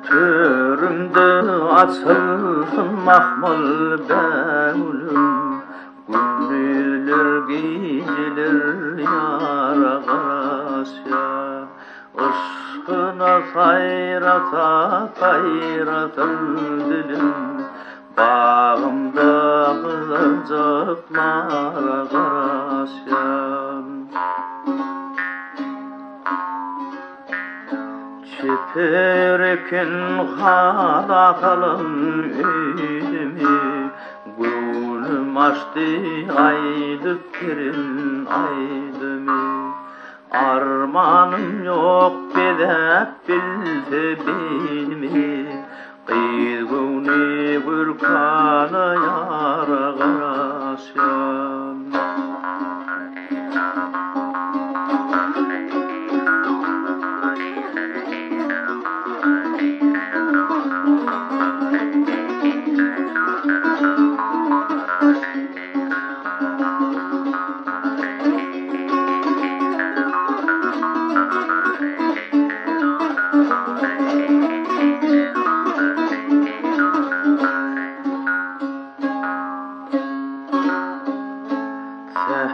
Türümde açılsın mahmul beğulüm, gündüzler geceler yara karasya. Işkına sayrata sayratın dilim, bağımda kızılcıklara karasya. Çeperekin halakalım öydemi, gülüm açtı aydıp girin aydemi. Armanım yok bedep bilse bilmi, kıyguni gürkanı yara karasyan.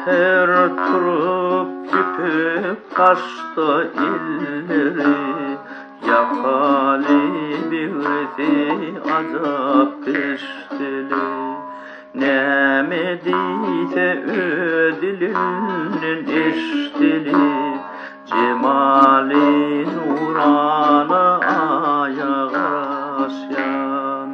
Seher turup küpüp kaçtı illeri, yakali birisi azap peşteli. Ne medite ödülünün eşteli, cemali nuranı aya karasyan.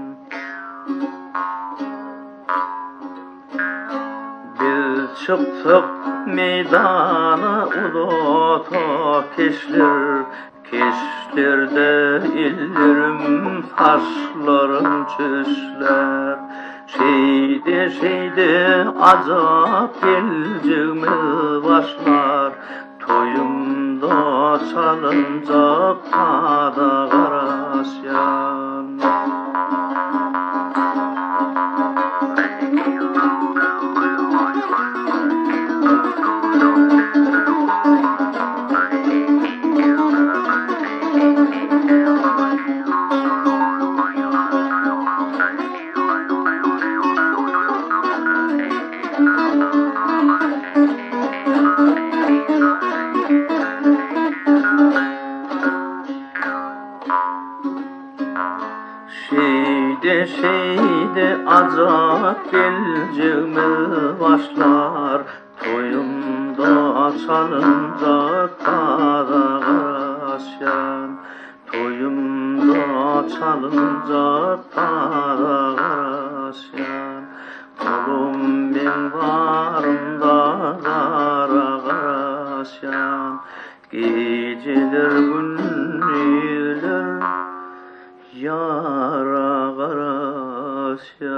Biz çıktık meydana uluta keşler, keşlerde illerim taşlarım çöşler. Şeyde azap geleceğimiz başlar, toyumda çalınacak kada karasyan. Şeyde azap geleceğimiz başlar, toyumda çalınacak kada karasyan. Toyumda çalınacak kada karasyan. Oğlum ben varımda kara karasyan. Geceler gündüzler yara karasya.